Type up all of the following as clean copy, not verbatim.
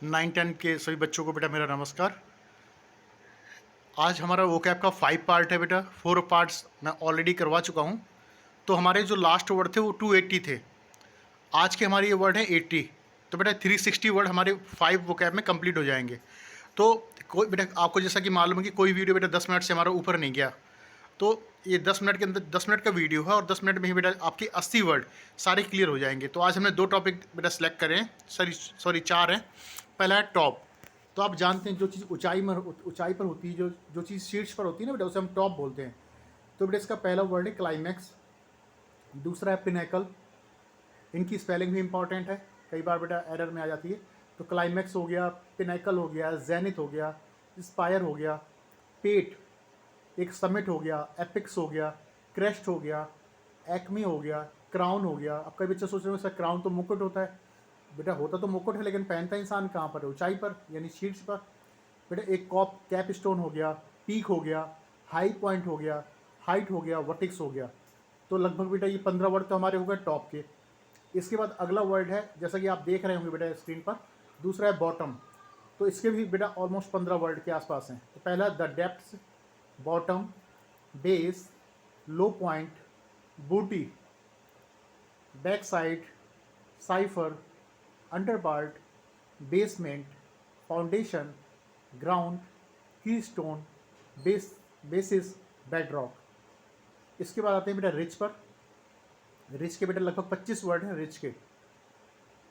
9-10 के सभी बच्चों को बेटा मेरा नमस्कार। आज हमारा वोकैब का 5 पार्ट है बेटा। 4 पार्ट्स मैं ऑलरेडी करवा चुका हूँ। तो हमारे जो लास्ट वर्ड थे वो 280 थे। आज के हमारे ये वर्ड है 80। तो बेटा 360 वर्ड हमारे 5 वोकैब में कंप्लीट हो जाएंगे। तो कोई बेटा आपको जैसा कि मालूम है कि कोई वीडियो बेटा 10 मिनट से हमारा ऊपर नहीं गया। तो ये 10 मिनट के अंदर 10 मिनट का वीडियो है और 10 मिनट में ही बेटा आपके 80 वर्ड सारे क्लियर हो जाएंगे। तो आज हमने 2 टॉपिक बेटा सेलेक्ट करे हैं, सॉरी 4 हैं। पहला है टॉप। तो आप जानते हैं जो चीज़ ऊंचाई पर होती है, जो चीज़ शीर्ष पर होती है ना बेटा, उसे हम टॉप बोलते हैं। तो बेटा इसका पहला वर्ड है क्लाइमैक्स। दूसरा है पिनेकल। इनकी स्पेलिंग भी इंपॉर्टेंट है, कई बार बेटा एरर में आ जाती है। तो क्लाइमैक्स हो गया, पिनेकल हो गया, जेनिथ हो गया, स्पायर हो गया, पेट एक समिट हो गया, एपिक्स हो गया, क्रेस्ट हो गया, एक्मी हो गया, क्राउन हो गया। अब कई बच्चे सोच रहे हो सर क्राउन तो मुकुट होता है। बेटा होता तो मुकुट है, लेकिन पहनता इंसान कहाँ पर है? ऊंचाई पर, यानी शीर्ष पर। बेटा एक कैप स्टोन हो गया, पीक हो गया, हाई पॉइंट हो गया, हाइट हो गया, वर्टिक्स हो गया। तो लगभग बेटा ये 15 वर्ड तो हमारे हो गए टॉप के। इसके बाद अगला वर्ड है, जैसा कि आप देख रहे होंगे बेटा स्क्रीन पर, दूसरा है बॉटम। तो इसके भी बेटा ऑलमोस्ट 15 वर्ड के आसपास हैं। तो पहला the depths, bottom, base, low point, booty, backside, cipher, under part, basement, foundation, ground, keystone, basis, bedrock. इसके बाद आते हैं बेटा रिच पर। रिच के बेटा लगभग 25 वर्ड हैं रिच के।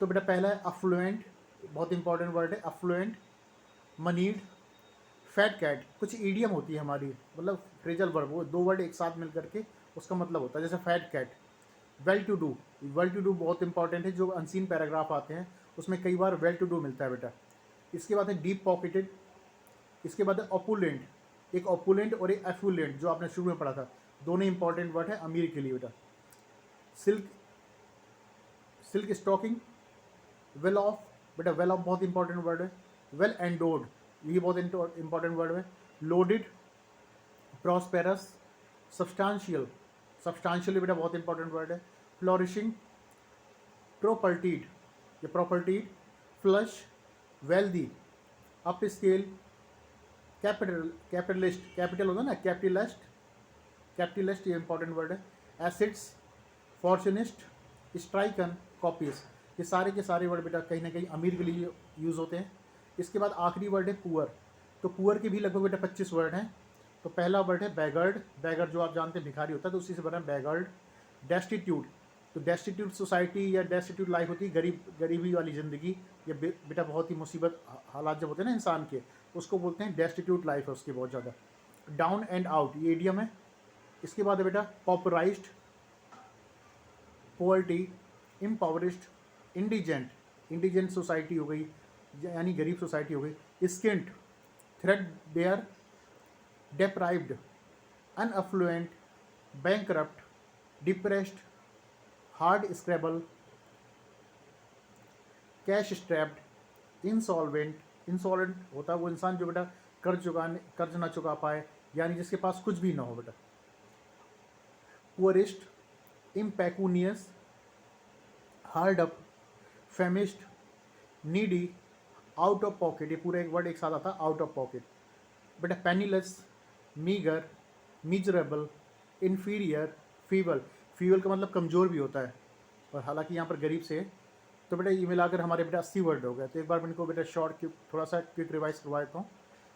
तो बेटा पहला है अफ्लुएंट, बहुत इंपॉर्टेंट वर्ड है अफ्लुएंट, मनीड, फैट कैट। कुछ ईडियम होती है हमारी, मतलब फ्रेजल वर्ड, वो 2 वर्ड एक साथ मिल करके उसका मतलब होता है, जैसे fat cat. Well to do, well to do बहुत इंपॉर्टेंट है। जो अनसीन पैराग्राफ आते हैं उसमें कई बार वेल टू डू मिलता है बेटा। इसके बाद है डीप पॉकेटेड। इसके बाद है ऑपुलेंट। एक ऑपुलेंट और एक एफ्लुएंट जो आपने शुरू में पढ़ा था, दोनों इंपॉर्टेंट वर्ड है अमीर के लिए बेटा। Silk, silk stocking, well off. बेटा वेल ऑफ बहुत इंपॉर्टेंट वर्ड है। वेल एंडोर्ड, ये बहुत इंपॉर्टेंट वर्ड है। लोडेड, प्रॉस्पेरस, सब्सटांशियल, सब्सटांशियल बेटा बहुत इंपॉर्टेंट वर्ड है। फ्लोरिशिंग, प्रोपर्टीड, ये propertied, flush, wealthy, upscale, capitalist, capital होता है ना, कैपिटलिस्ट ये इंपॉर्टेंट वर्ड है। Acids, fortunist, stricken, copies. ये सारे के सारे वर्ड बेटा कहीं ना कहीं अमीर के लिए यूज़ होते हैं। इसके बाद आखिरी वर्ड है पुअर। तो पुअर के भी लगभग बेटा 25 वर्ड हैं। तो पहला वर्ड है बैगर्ड। बैगर्ड जो आप जानते हैं भिखारी होता है, तो उसी से बना है बैगर्ड। डेस्टिट्यूट, तो डेस्टिट्यूट सोसाइटी या डेस्टिट्यूट लाइफ होती है, गरीबी वाली ज़िंदगी। ये बेटा बहुत ही मुसीबत हालात जब होते हैं ना इंसान के, उसको बोलते हैं डेस्टिट्यूट लाइफ है उसकी बहुत ज़्यादा। डाउन एंड आउट, ये एडियम है। इसके बाद है बेटा pauperised, poverty, impoverished, indigent, indigent society हो गई, यानी गरीब सोसाइटी हो गई। Skint, threadbare, deprived, unaffluent, bankrupt, depressed, hardscrabble, cash strapped, insolvent. Insolvent होता है वो इंसान जो बेटा कर्ज ना चुका पाए, यानी जिसके पास कुछ भी ना हो बेटा। Poorest, impecunious, hard up, famished, needy, out of pocket. ये पूरा एक वर्ड एक साथ आता है, आउट ऑफ पॉकेट बेटा। Penniless, meagre, miserable, inferior, feeble. Feeble का मतलब कमज़ोर भी होता है, और हालांकि यहाँ पर गरीब से है। तो बेटा ये मिलाकर हमारे बेटा 80 वर्ड हो गए। तो एक बार मैं इनको बेटा शॉर्ट थोड़ा सा क्विक रिवाइज करवा देता हूँ।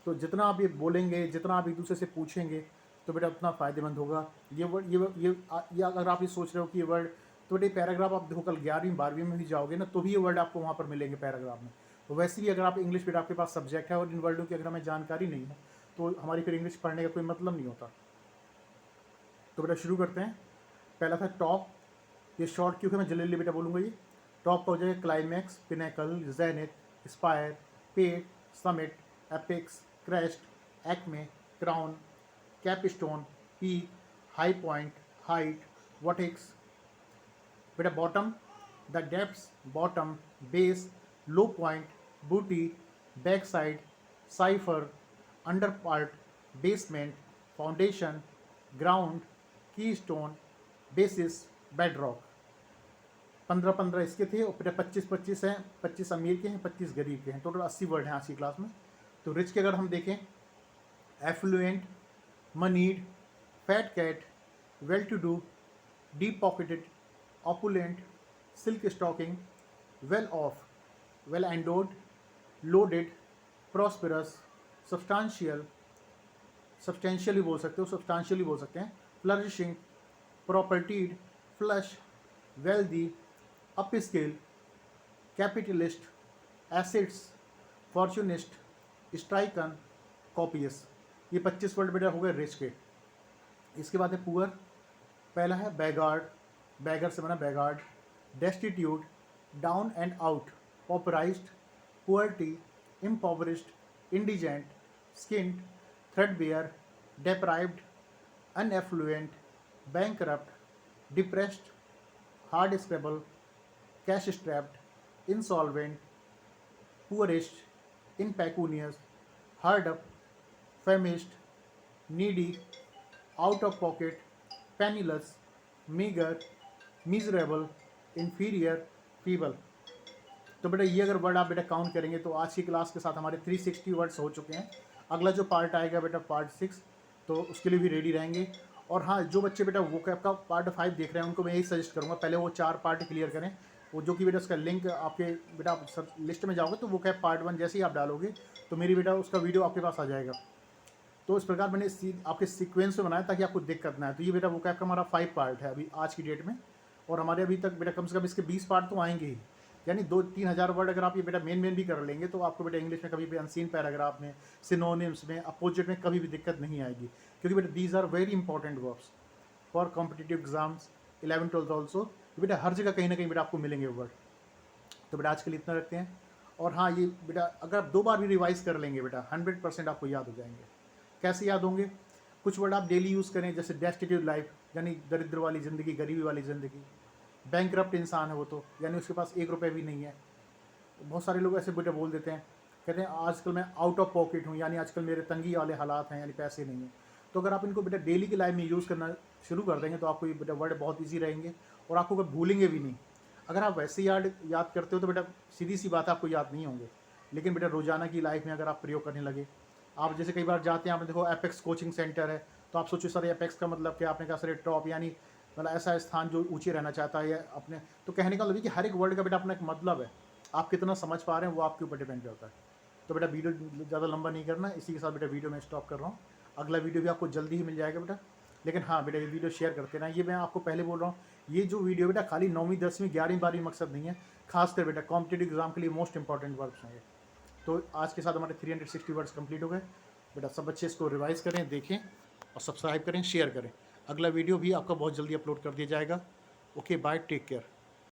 तो जितना आप ये बोलेंगे, जितना आप एक दूसरे से पूछेंगे, तो बेटा उतना फ़ायदेमंद होगा। ये वर्ड ये अगर आप ये सोच रहे हो कि ये वर्ड, तो बेटा पैराग्राफ आप देखो कल 11वीं 12वीं में भी जाओगे ना, तो भी ये वर्ड आपको वहाँ पर मिलेंगे पैराग्राफ में। तो वैसे भी अगर आप इंग्लिश बेटा आपके पास सब्जेक्ट है और इन वर्डों की अगर हमें जानकारी नहीं है, तो हमारी फिर इंग्लिश पढ़ने का कोई मतलब नहीं होता। तो बेटा शुरू करते हैं। पहला था टॉप। ये शॉर्ट क्योंकि मैं जल्दी जल्दी बेटा बोलूँगा। ये टॉप पर हो जाएगा climax, pinnacle, zenith, spire, pate, summit, apex, crest, acme, crown, capstone, peak, high point, height, vertex. बेटा bottom, the depths, bottom, base, low point, booty, backside, cipher, under part, basement, foundation, ground, keystone, basis, bedrock. 15-15 इसके थे और फिर 25-25 हैं, 25 अमीर के हैं, 25 गरीब के हैं, टोटल 80 वर्ड हैं आज की क्लास में। तो रिच के अगर हम देखें, affluent, moneyed, fat cat, well to do, deep pocketed, opulent, silk stocking, well off, well endowed, loaded, prosperous, substantial, substantially बोल सकते हो, सब्सटेंशियली बोल सकते हैं, flourishing, propertied, flush, wealthy, upscale, capitalist, acids, fortunist, stricken, copious. ये 25 word बेटा हो गए रिच के। इसके बाद है पुअर। पहला है बैगार्ड, बैगर से बना beggared, destitute, down and out, pauperised, poverty, impoverished, indigent, skint, threadbare, deprived, unaffluent, bankrupt, depressed, hardscrabble, cash strapped, insolvent, poorest, impecunious, hard up, famished, needy, out of pocket, penniless, meagre, miserable, inferior, feeble. तो बेटा ये अगर word आप बेटा count करेंगे तो आज की क्लास के साथ हमारे 360 वर्ड्स हो चुके हैं। अगला जो पार्ट आएगा बेटा पार्ट 6, तो उसके लिए भी रेडी रहेंगे। और हाँ, जो बच्चे बेटा वोकैब का पार्ट 5 देख रहे हैं उनको मैं यही सजेस्ट करूँगा, पहले वो 4 पार्ट क्लियर करें। वो जो कि बेटा उसका लिंक आपके बेटा आप सब लिस्ट में जाओगे तो वोकैब पार्ट 1 जैसे ही आप डालोगे तो मेरी बेटा उसका वीडियो आपके पास आ जाएगा। तो इस प्रकार मैंने आपके सीक्वेंस में बनाया ताकि आपको दिक्कत ना आए। तो ये बेटा वोकैब का हमारा 5 पार्ट है अभी आज की डेट में, और हमारे अभी तक बेटा कम से कम इसके 20 पार्ट तो आएंगे ही। यानी 2-3 हज़ार वर्ड अगर आप ये बेटा मेन भी कर लेंगे तो आपको बेटा इंग्लिश में कभी भी अनसीन पैराग्राफ में, सिनोनिम्स में, अपोजिट में कभी भी दिक्कत नहीं आएगी, क्योंकि बेटा these are very important words for competitive exams 11-12 also. बेटा हर जगह कहीं ना कहीं बेटा आपको मिलेंगे वर्ड। तो बेटा आज के लिए इतना रखते हैं। और हाँ, ये बेटा अगर आप 2 बार भी रिवाइज कर लेंगे बेटा 100% आपको याद हो जाएंगे। कैसे याद होंगे? कुछ वर्ड आप डेली यूज़ करें, जैसे डेस्टिट्यूट लाइफ यानी दरिद्र वाली ज़िंदगी, गरीबी वाली ज़िंदगी। बैंकरप्ट इंसान है वो तो, यानी उसके पास 1 रुपये भी नहीं है। बहुत सारे लोग ऐसे बेटा बोल देते हैं, कहते हैं आजकल मैं आउट ऑफ पॉकेट हूँ, यानी आजकल मेरे तंगी वाले हालात हैं, यानी पैसे नहीं हैं। तो अगर आप इनको बेटा डेली की लाइफ में यूज़ करना शुरू कर देंगे तो आपको ये बेटा वर्ड बहुत ईजी रहेंगे और आपको कभी भूलेंगे भी नहीं। अगर आप वैसे याद करते हो तो बेटा सीधी सी बात आपको याद नहीं होंगे, लेकिन बेटा रोज़ाना की लाइफ में अगर आप प्रयोग करने लगे, आप जैसे कई बार जाते हैं, आपने देखो एपेक्स कोचिंग सेंटर है, तो आप सोचो सर एपेक्स का मतलब क्या? आपने कहा सर टॉप, यानी मतलब ऐसा स्थान जो ऊँचे रहना चाहता है या अपने, तो कहने का मतलब कि हर एक वर्ड का बेटा अपना एक मतलब है। आप कितना समझ पा रहे हैं वो आपके ऊपर डिपेंड करता है। तो बेटा वीडियो ज़्यादा लंबा नहीं करना, इसी के साथ बेटा वीडियो मैं स्टॉप कर रहा हूँ। अगला वीडियो भी आपको जल्दी ही मिल जाएगा बेटा। लेकिन हाँ बेटा, ये वीडियो शेयर करते ना, ये मैं आपको पहले बोल रहा हूँ, ये जो वीडियो बेटा खाली 9वीं 10वीं 11वीं 12वीं मकसद नहीं है, खासकर बेटा कॉम्पिटेटिव एग्जाम के लिए मोस्ट इंपॉर्टेंट वर्ड्स हैं ये। तो आज के साथ हमारे 360 वर्ड्स कंप्लीट हो गए बेटा। सब बच्चे इसको रिवाइज करें, देखें और सब्सक्राइब करें, शेयर करें। अगला वीडियो भी आपका बहुत जल्दी अपलोड कर दिया जाएगा। Okay bye, take care.